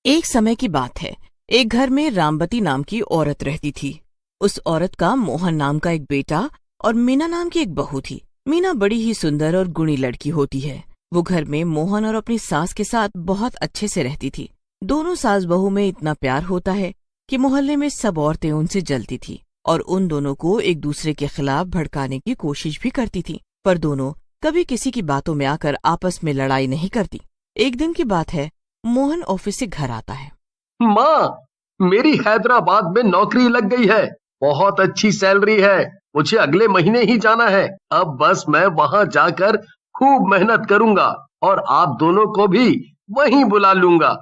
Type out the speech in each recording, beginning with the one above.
एक समय की बात है। एक घर में रामवती नाम की औरत रहती थी। उस औरत का मोहन नाम का एक बेटा और मीना नाम की एक बहू थी। मीना बड़ी ही सुंदर और गुणी लड़की होती है। वो घर में मोहन और अपनी सास के साथ बहुत अच्छे से रहती थी। दोनों सास बहू में इतना प्यार होता है कि मोहल्ले में सब औरतें उनसे जलती थी और उन दोनों को एक दूसरे के खिलाफ भड़काने की कोशिश भी करती थी, पर दोनों कभी किसी की बातों में आकर आपस में लड़ाई नहीं करती। एक दिन की बात है, मोहन ऑफिस से घर आता है। माँ, मेरी हैदराबाद में नौकरी लग गई है। बहुत अच्छी सैलरी है। मुझे अगले महीने ही जाना है। अब बस मैं वहां जाकर खूब मेहनत करूंगा और आप दोनों को भी वहीं बुला लूंगा।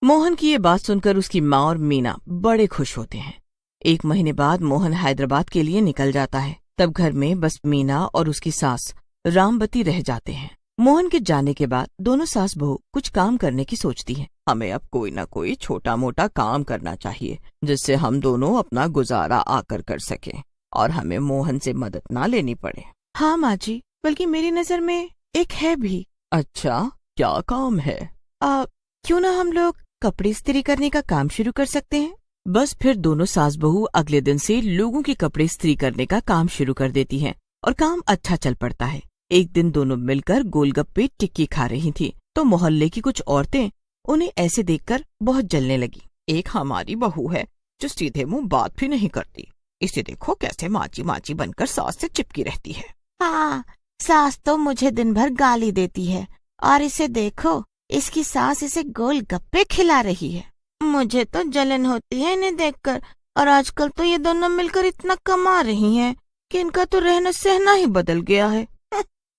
मोहन की ये बात सुनकर उसकी माँ और मीना बड़े खुश होते हैं। एक महीने बाद मोहन हैदराबाद के लिए निकल जाता है। तब घर में बस मीना और उसकी सास रामवती रह जाते हैं। मोहन के जाने के बाद दोनों सास बहू कुछ काम करने की सोचती हैं। हमें अब कोई न कोई छोटा मोटा काम करना चाहिए जिससे हम दोनों अपना गुजारा आकर कर सकें और हमें मोहन से मदद ना लेनी पड़े। हाँ माँ जी, बल्कि मेरी नजर में एक है भी। अच्छा, क्या काम है? क्यों ना हम लोग कपड़े इस्त्री करने का काम शुरू कर सकते हैं। बस फिर दोनों सास बहू अगले दिन से लोगों के कपड़े इस्त्री करने का काम शुरू कर देती हैं और काम अच्छा चल पड़ता है। एक दिन दोनों मिलकर गोलगप्पे टिक्की खा रही थी तो मोहल्ले की कुछ औरतें उन्हें ऐसे देखकर बहुत जलने लगी। एक हमारी बहू है जो सीधे मुंह बात भी नहीं करती। इसे देखो कैसे माची माची बनकर सास से चिपकी रहती है। हाँ, सास तो मुझे दिन भर गाली देती है और इसे देखो, इसकी सास इसे गोलगप्पे खिला रही है। मुझे तो जलन होती है इन्हें देखकर। और आजकल तो ये दोनों मिलकर इतना कमा रही हैं कि इनका तो रहना सहना ही बदल गया है।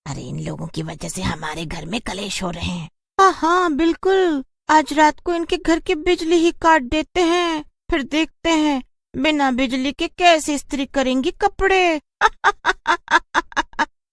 अरे इन लोगों की वजह से हमारे घर में कलेश हो रहे हैं। हाँ बिल्कुल, आज रात को इनके घर की बिजली ही काट देते हैं, फिर देखते हैं बिना बिजली के कैसे इस्त्री करेंगी कपड़े।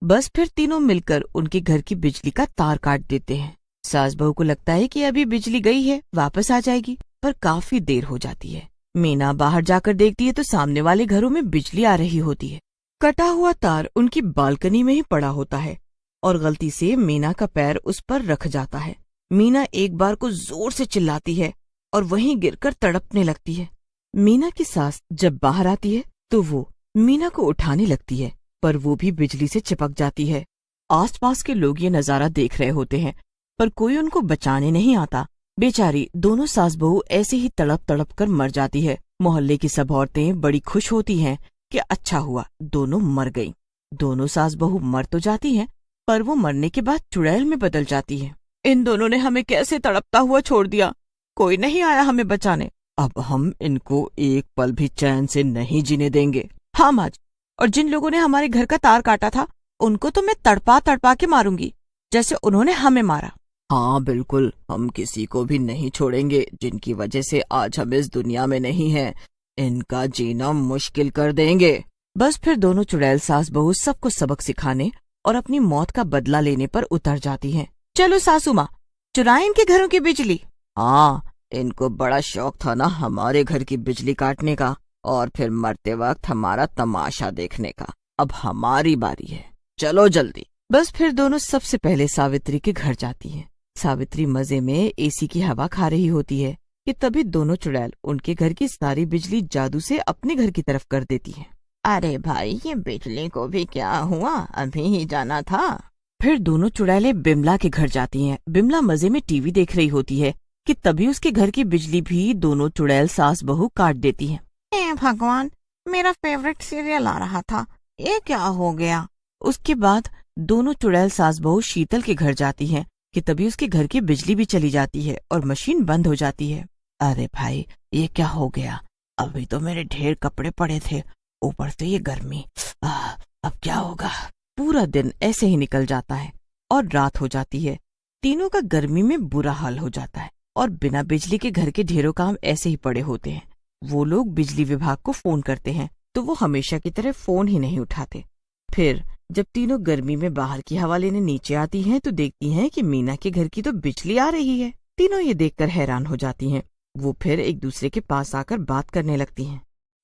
बस फिर तीनों मिलकर उनके घर की बिजली का तार काट देते हैं। सास बहू को लगता है कि अभी बिजली गई है, वापस आ जाएगी, पर काफी देर हो जाती है। मीना बाहर जाकर देखती है तो सामने वाले घरों में बिजली आ रही होती है। कटा हुआ तार उनकी बालकनी में ही पड़ा होता है और गलती से मीना का पैर उस पर रख जाता है। मीना एक बार को जोर से चिल्लाती है और वहीं गिरकर तड़पने लगती है। मीना की सास जब बाहर आती है तो वो मीना को उठाने लगती है, पर वो भी बिजली से चिपक जाती है। आसपास के लोग ये नजारा देख रहे होते हैं, पर कोई उनको बचाने नहीं आता। बेचारी दोनों सास बहू ऐसे ही तड़प तड़प कर मर जाती है। मोहल्ले की सब औरतें बड़ी खुश होती हैं कि अच्छा हुआ दोनों मर गईं। दोनों सास बहू मर तो जाती हैं, पर वो मरने के बाद चुड़ैल में बदल जाती है। इन दोनों ने हमें कैसे तड़पता हुआ छोड़ दिया, कोई नहीं आया हमें बचाने। अब हम इनको एक पल भी चैन से नहीं जीने देंगे। हाँ माँ जी, और जिन लोगों ने हमारे घर का तार काटा था उनको तो मैं तड़पा तड़पा के मारूंगी जैसे उन्होंने हमें मारा। हाँ बिल्कुल, हम किसी को भी नहीं छोड़ेंगे जिनकी वजह से आज हम इस दुनिया में नहीं हैं। इनका जीना मुश्किल कर देंगे। बस फिर दोनों चुड़ैल सास बहू सबको सबक सिखाने और अपनी मौत का बदला लेने पर उतर जाती हैं। चलो सासू माँ, चुराएं इनके घरों की बिजली। हाँ, इनको बड़ा शौक था ना हमारे घर की बिजली काटने का और फिर मरते वक्त हमारा तमाशा देखने का। अब हमारी बारी है, चलो जल्दी। बस फिर दोनों सबसे पहले सावित्री के घर जाती हैं। सावित्री मजे में एसी की हवा खा रही होती है कि तभी दोनों चुड़ैल उनके घर की सारी बिजली जादू से अपने घर की तरफ कर देती हैं। अरे भाई, ये बिजली को भी क्या हुआ, अभी ही जाना था। फिर दोनों चुड़ैलें बिमला के घर जाती हैं। बिमला मजे में टीवी देख रही होती है कि तभी उसके घर की बिजली भी दोनों चुड़ैल सास बहू काट देती हैं। हे भगवान, मेरा फेवरेट सीरियल आ रहा था, ये क्या हो गया। उसके बाद दोनों चुड़ैल सास बहू शीतल के घर जाती हैं कि तभी उसके घर की बिजली भी चली जाती है और मशीन बंद हो जाती है। अरे भाई, ये क्या हो गया, अभी तो मेरे ढेर कपड़े पड़े थे, ऊपर से ये गर्मी, अब क्या होगा। पूरा दिन ऐसे ही निकल जाता है और रात हो जाती है। तीनों का गर्मी में बुरा हाल हो जाता है और बिना बिजली के घर के ढेरों काम ऐसे ही पड़े होते हैं। वो लोग बिजली विभाग को फोन करते हैं तो वो हमेशा की तरह फोन ही नहीं उठाते। फिर जब तीनों गर्मी में बाहर की हवा लेने नीचे आती हैं तो देखती हैं कि मीना के घर की तो बिजली आ रही है। तीनों ये देखकर हैरान हो जाती हैं। वो फिर एक दूसरे के पास आकर बात करने लगती हैं।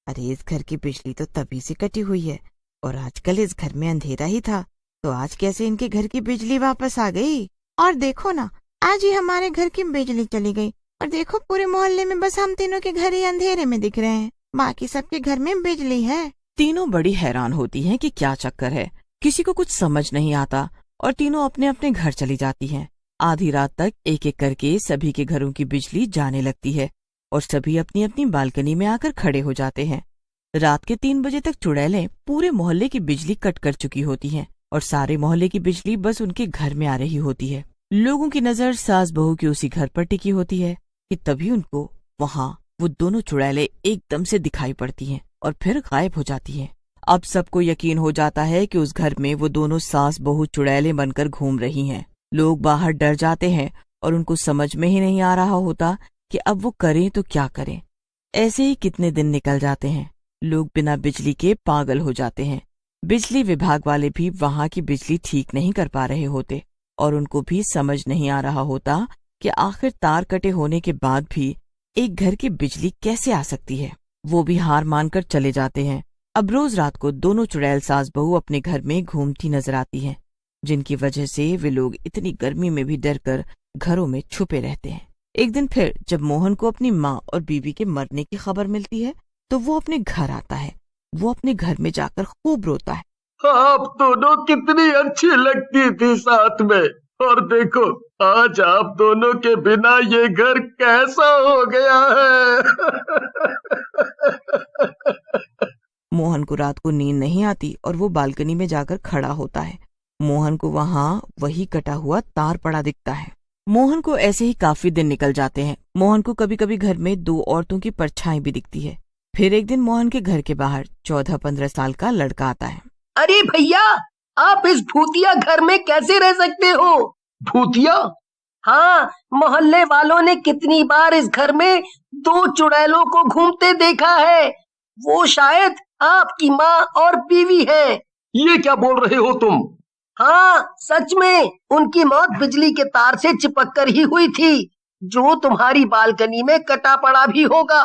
अरे, इस घर की बिजली तो तभी से कटी हुई है और आजकल इस घर में अंधेरा ही था, तो आज कैसे इनके घर की बिजली वापस आ गई। और देखो ना, आज ही हमारे घर की बिजली चली गई और देखो पूरे मोहल्ले में बस हम तीनों के घर ही अंधेरे में दिख रहे हैं, बाकी सबके घर में बिजली है। तीनों बड़ी हैरान होती हैं कि क्या चक्कर है। किसी को कुछ समझ नहीं आता और तीनों अपने अपने घर चली जाती हैं। आधी रात तक एक एक करके सभी के घरों की बिजली जाने लगती है और सभी अपनी अपनी बालकनी में आकर खड़े हो जाते हैं। रात के 3 बजे तक चुड़ैलें पूरे मोहल्ले की बिजली कट कर चुकी होती हैं और सारे मोहल्ले की बिजली बस उनके घर में आ रही होती है। लोगों की नजर सास बहू की उसी घर पर टिकी होती है कि तभी उनको वहाँ वो दोनों चुड़ैलें एकदम से दिखाई पड़ती हैं और फिर गायब हो जाती हैं। अब सबको यकीन हो जाता है कि उस घर में वो दोनों सास बहू चुड़ैलें बनकर घूम रही हैं। लोग बाहर डर जाते हैं और उनको समझ में ही नहीं आ रहा होता कि अब वो करें तो क्या करें। ऐसे ही कितने दिन निकल जाते हैं। लोग बिना बिजली के पागल हो जाते हैं। बिजली विभाग वाले भी वहाँ की बिजली ठीक नहीं कर पा रहे होते और उनको भी समझ नहीं आ रहा होता कि आखिर तार कटे होने के बाद भी एक घर की बिजली कैसे आ सकती है। वो भी हार मानकर चले जाते हैं। अब रोज रात को दोनों चुड़ैल सास बहू अपने घर में घूमती नजर आती हैं, जिनकी वजह से वे लोग इतनी गर्मी में भी डरकर घरों में छुपे रहते हैं। एक दिन फिर जब मोहन को अपनी माँ और बीवी के मरने की खबर मिलती है तो वो अपने घर आता है। वो अपने घर में जाकर खूब रोता है। आप दोनों कितनी अच्छी लगती थी साथ में, और देखो आज आप दोनों के बिना ये घर कैसा हो गया है। मोहन को रात को नींद नहीं आती और वो बालकनी में जाकर खड़ा होता है। मोहन को वहाँ वही कटा हुआ तार पड़ा दिखता है। मोहन को ऐसे ही काफी दिन निकल जाते हैं। मोहन को कभी कभी घर में 2 औरतों की परछाई भी दिखती है। फिर एक दिन मोहन के घर के बाहर 14-15 साल का लड़का आता है। अरे भैया, आप इस भूतिया घर में कैसे रह सकते हो? भूतिया? हाँ, मोहल्ले वालों ने कितनी बार इस घर में 2 चुड़ैलों को घूमते देखा है। वो शायद आपकी माँ और बीवी है। ये क्या बोल रहे हो तुम? हाँ, सच में उनकी मौत बिजली के तार से चिपक कर ही हुई थी, जो तुम्हारी बालकनी में कटा पड़ा भी होगा।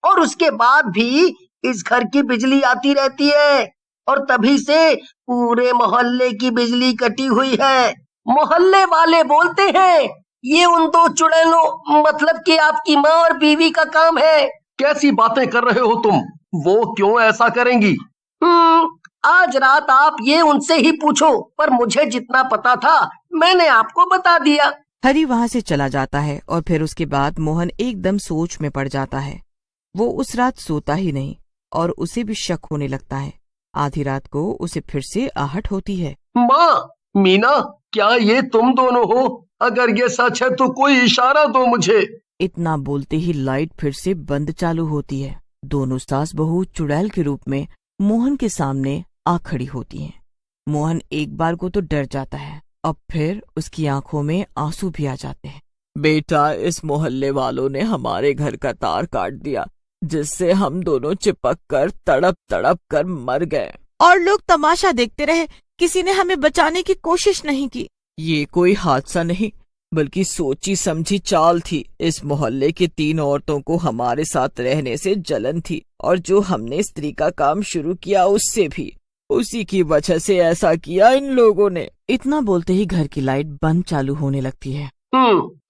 और उसके बाद भी इस घर की बिजली आती रहती है और तभी से पूरे मोहल्ले की बिजली कटी हुई है। मोहल्ले वाले बोलते हैं ये उन 2 चुड़ैलों मतलब कि आपकी माँ और बीवी का काम है। कैसी बातें कर रहे हो तुम? वो क्यों ऐसा करेंगी? आज रात आप ये उनसे ही पूछो, पर मुझे जितना पता था मैंने आपको बता दिया। हरी वहाँ से चला जाता है और फिर उसके बाद मोहन एकदम सोच में पड़ जाता है। वो उस रात सोता ही नहीं और उसे भी शक होने लगता है। आधी रात को उसे फिर से आहट होती है। माँ, मीना, क्या ये तुम दोनों हो? अगर ये सच है तो कोई इशारा दो मुझे। इतना बोलते ही लाइट फिर से बंद चालू होती है। दोनों सास बहू चुड़ैल के रूप में मोहन के सामने आ खड़ी होती हैं। मोहन एक बार को तो डर जाता है, अब फिर उसकी आंखों में आंसू भी आ जाते हैं। बेटा, इस मोहल्ले वालों ने हमारे घर का तार काट दिया, जिससे हम दोनों चिपक कर तड़प तड़प कर मर गए और लोग तमाशा देखते रहे। किसी ने हमें बचाने की कोशिश नहीं की। ये कोई हादसा नहीं बल्कि सोची समझी चाल थी। इस मोहल्ले की 3 औरतों को हमारे साथ रहने से जलन थी और जो हमने स्त्री का काम शुरू किया उससे भी। उसी की वजह से ऐसा किया इन लोगों ने। इतना बोलते ही घर की लाइट बंद चालू होने लगती है।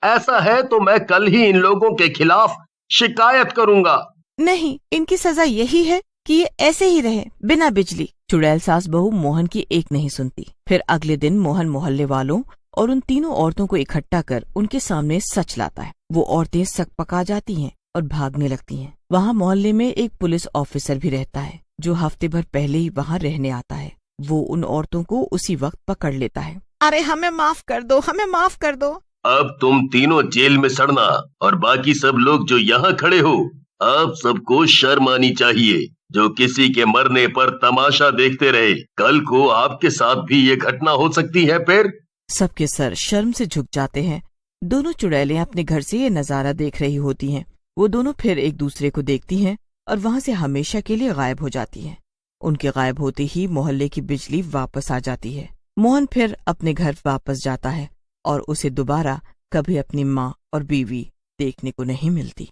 ऐसा है तो मैं कल ही इन लोगों के खिलाफ शिकायत करूंगा। नहीं, इनकी सजा यही है कि ये ऐसे ही रहे बिना बिजली। चुड़ैल सास बहू मोहन की एक नहीं सुनती। फिर अगले दिन मोहन मोहल्ले वालों और उन 3 औरतों को इकट्ठा कर उनके सामने सच लाता है। वो औरतें सकपका जाती हैं और भागने लगती हैं। वहाँ मोहल्ले में एक पुलिस ऑफिसर भी रहता है जो हफ्ते भर पहले ही वहाँ रहने आता है। वो उन औरतों को उसी वक्त पकड़ लेता है। अरे हमें माफ कर दो, हमें माफ कर दो। अब तुम तीनों जेल में सड़ना और बाकी सब लोग जो यहाँ खड़े हो, आप सबको शर्म आनी चाहिए जो किसी के मरने पर तमाशा देखते रहे। कल को आपके साथ भी ये घटना हो सकती है। फिर सबके सर शर्म से झुक जाते हैं। दोनों चुड़ैलें अपने घर से ये नजारा देख रही होती हैं। वो दोनों फिर एक दूसरे को देखती हैं और वहाँ से हमेशा के लिए गायब हो जाती हैं। उनके गायब होते ही मोहल्ले की बिजली वापस आ जाती है। मोहन फिर अपने घर वापस जाता है और उसे दोबारा कभी अपनी माँ और बीवी देखने को नहीं मिलती।